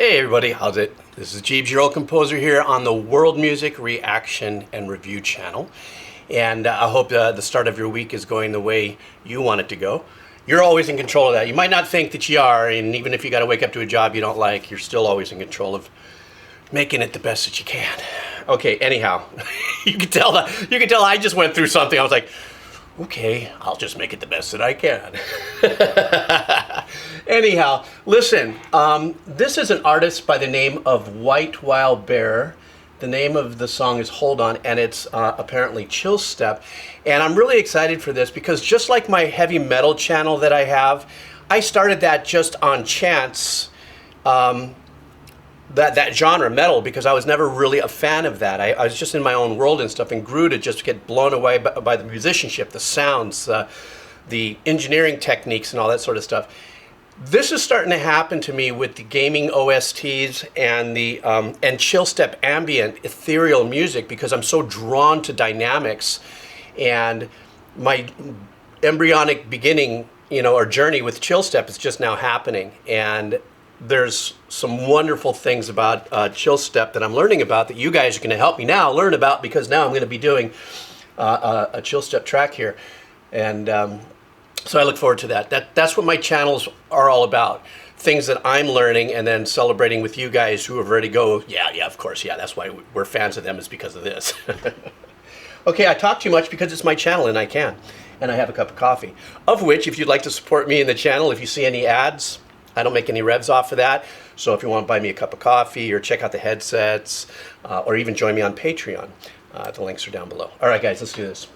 Hey everybody, how's it? This is Jeeves, your old composer here on the World Music Reaction and Review channel. And I hope the start of your week is going the way you want it to go. You're always in control of that. You might not think that you are, and even if you got to wake up to a job you don't like, you're still always in control of making it the best that you can. Okay, anyhow, you can tell I just went through something. I was like, okay, I'll just make it the best that I can. Anyhow, listen, this is an artist by the name of Whitewildbear. The name of the song is Hold On, and it's apparently Chill Step. And I'm really excited for this because just like my heavy metal channel that I have, I started that just on chance, that genre, metal, because I was never really a fan of that. I was just in my own world and stuff and grew to just get blown away by the musicianship, the sounds, the engineering techniques and all that sort of stuff. This is starting to happen to me with the gaming OSTs and the and chill step ambient ethereal music because I'm so drawn to dynamics, and my embryonic beginning, or journey with chill step is just now happening. And there's some wonderful things about chill step that I'm learning about that you guys are going to help me now learn about, because now I'm going to be doing a chill step track here, and so I look forward to that. That's what my channels are all about. Things that I'm learning and then celebrating with you guys who have already go, yeah, of course, yeah, that's why we're fans of them, is because of this. Okay, I talk too much because it's my channel and I can. And I have a cup of coffee. Of which, if you'd like to support me in the channel, if you see any ads, I don't make any revs off of that. So if you want to buy me a cup of coffee or check out the headsets, or even join me on Patreon, the links are down below. All right, guys, let's do this.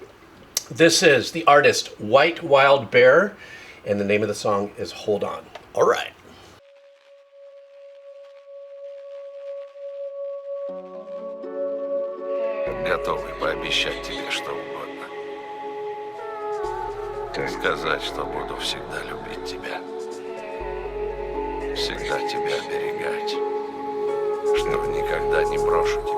This is the artist Whitewildbear, and the name of the song is Hold On. All right. Готовый пообещать тебе что угодно. Сказать, что буду всегда любить тебя. Всегда тебя оберегать. Что никогда не брошу тебя.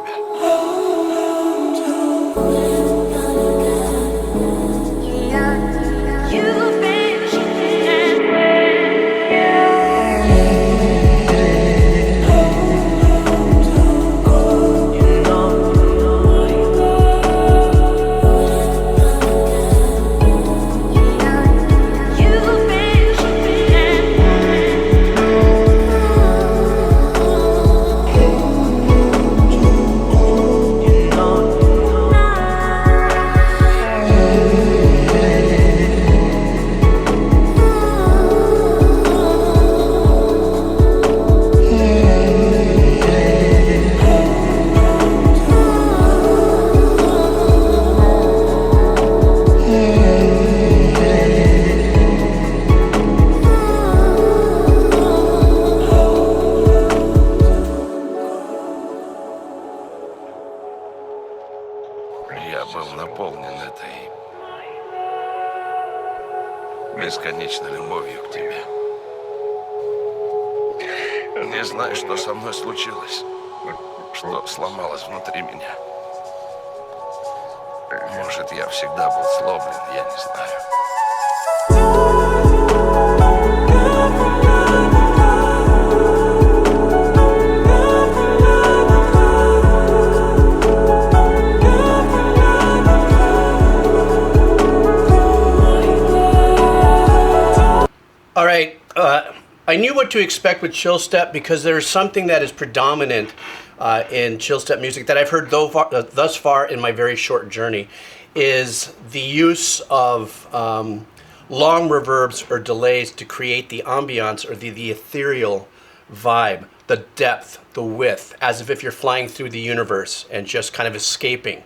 Я был наполнен этой бесконечной любовью к тебе. Не знаю, что со мной случилось, что сломалось внутри меня. Может, я всегда был сломлен, я не знаю. All right, I knew what to expect with chill step because there's something that is predominant in chill step music that I've heard thus far in my very short journey, is the use of long reverbs or delays to create the ambiance or the ethereal vibe, the depth, the width, as if you're flying through the universe and just kind of escaping.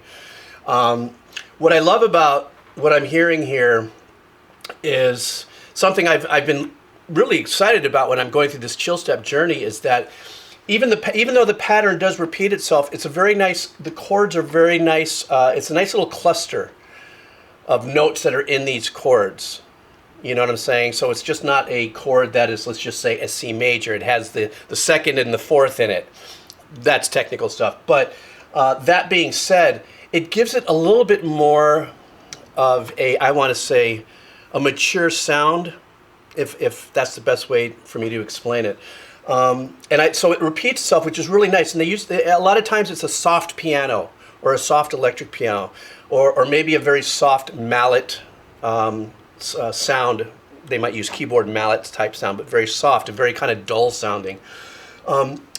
What I love about what I'm hearing here is something I've been really excited about when I'm going through this chill step journey, is that even though the pattern does repeat itself, it's a very nice, the chords are very nice, it's a nice little cluster of notes that are in these chords. You know what I'm saying? So it's just not a chord that is, let's just say, a C major. It has the second and the fourth in it. That's technical stuff. But that being said, it gives it a little bit more of a, I want to say, a mature sound, if that's the best way for me to explain it. So it repeats itself, which is really nice. And a lot of times it's a soft piano or a soft electric piano, or maybe a very soft mallet sound. They might use keyboard mallet type sound, but very soft and very kind of dull sounding.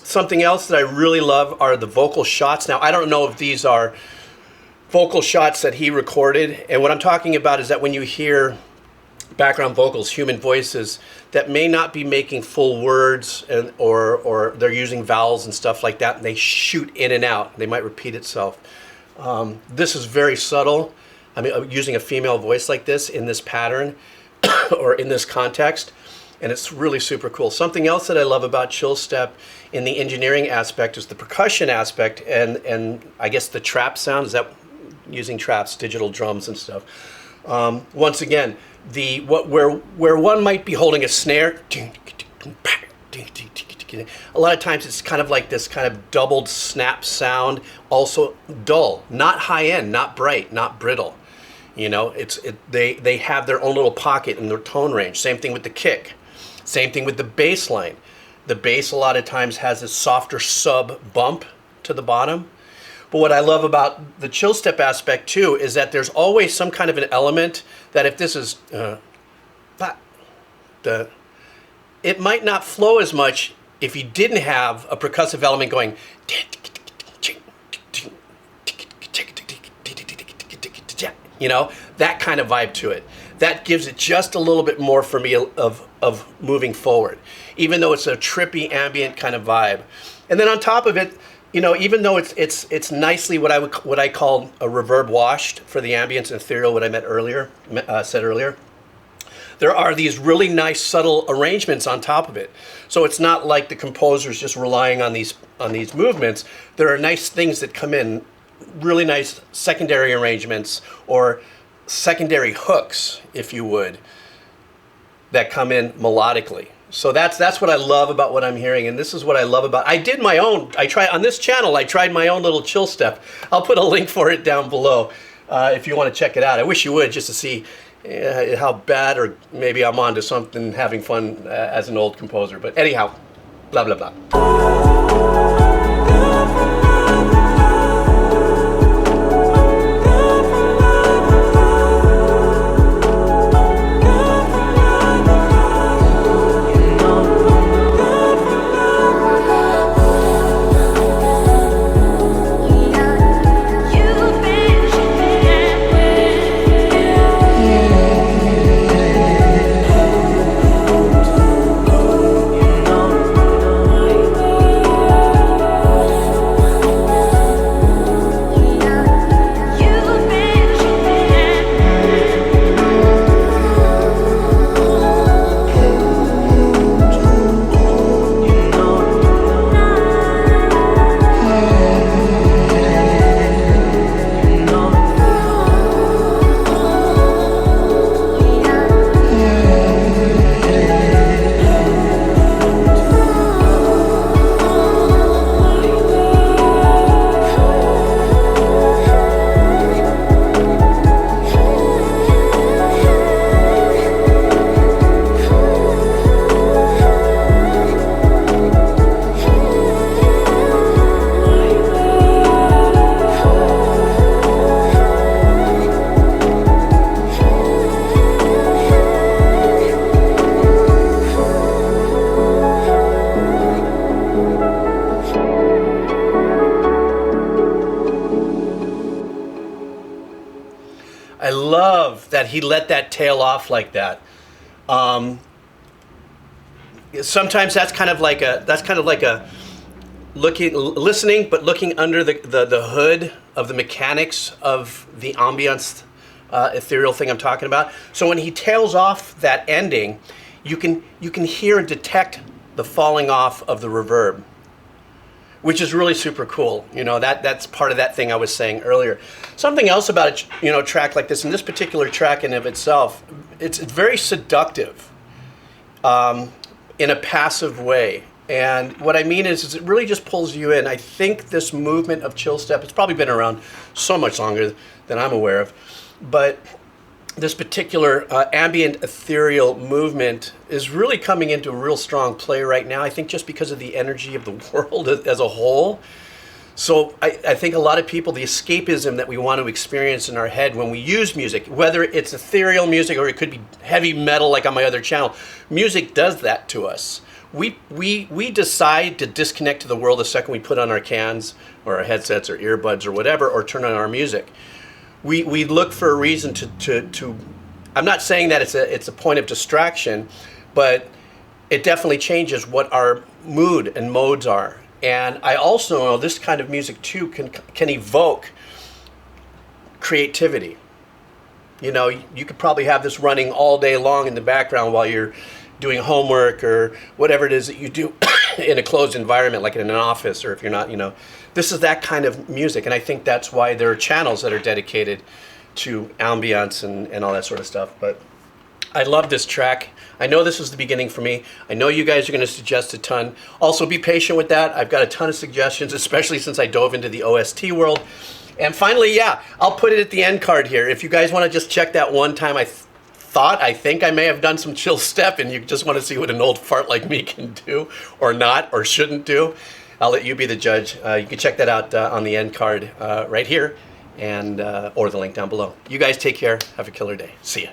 Something else that I really love are the vocal shots. Now, I don't know if these are vocal shots that he recorded. And what I'm talking about is that when you hear background vocals, human voices that may not be making full words, or they're using vowels and stuff like that, and they shoot in and out. They might repeat itself. This is very subtle. I mean, using a female voice like this in this pattern or in this context, and it's really super cool. Something else that I love about Chill Step in the engineering aspect is the percussion aspect, and I guess the trap sound. Is that using traps, digital drums and stuff? Once again, where one might be holding a snare, a lot of times it's kind of like this kind of doubled snap sound, also dull, not high end, not bright, not brittle. You know, they have their own little pocket in their tone range. Same thing with the kick. Same thing with the bass line. The bass a lot of times has a softer sub bump to the bottom. But what I love about the Chill Step aspect too is that there's always some kind of an element that if this is it might not flow as much if you didn't have a percussive element going, you know, that kind of vibe to it. That gives it just a little bit more for me of moving forward, even though it's a trippy ambient kind of vibe. And then on top of it, you know, even though it's nicely what I call a reverb washed for the ambience and ethereal, what I said earlier, there are these really nice subtle arrangements on top of it. So it's not like the composer's just relying on these movements. There are nice things that come in, really nice secondary arrangements or secondary hooks, if you would, that come in melodically. So that's what I love about what I'm hearing, and this is what I love about. I did my own. On this channel. I tried my own little Chill Step. I'll put a link for it down below if you want to check it out. I wish you would, just to see how bad, or maybe I'm on to something, having fun as an old composer. But anyhow, blah blah blah. I love that he let that tail off like that. Sometimes that's kind of like a listening, but looking under the hood of the mechanics of the ambience, ethereal thing I'm talking about. So when he tails off that ending, you can hear and detect the falling off of the reverb, which is really super cool. You know, that's part of that thing I was saying earlier. Something else about a track like this, and this particular track in of itself, it's very seductive in a passive way. And what I mean is it really just pulls you in. I think this movement of Chill Step, it's probably been around so much longer than I'm aware of, but this particular ambient ethereal movement is really coming into a real strong play right now. I think just because of the energy of the world as a whole. So I think a lot of people, the escapism that we want to experience in our head when we use music, whether it's ethereal music or it could be heavy metal like on my other channel, music does that to us. We decide to disconnect to the world the second we put on our cans or our headsets or earbuds or whatever, or turn on our music. We look for a reason to I'm not saying that it's a point of distraction, but it definitely changes what our mood and modes are. And I also know this kind of music too can evoke creativity. You know, you could probably have this running all day long in the background while you're doing homework or whatever it is that you do in a closed environment, like in an office, or if you're not, you know, this is that kind of music. And I think that's why there are channels that are dedicated to ambience and all that sort of stuff. But I love this track. I know this was the beginning for me. I know you guys are going to suggest a ton. Also, be patient with that. I've got a ton of suggestions, especially since I dove into the OST world. And finally, yeah, I'll put it at the end card here. If you guys want to just check that one time I think I may have done some chill step and you just want to see what an old fart like me can do or not or shouldn't do, I'll let you be the judge. You can check that out on the end card right here and or the link down below. You guys take care. Have a killer day. See ya.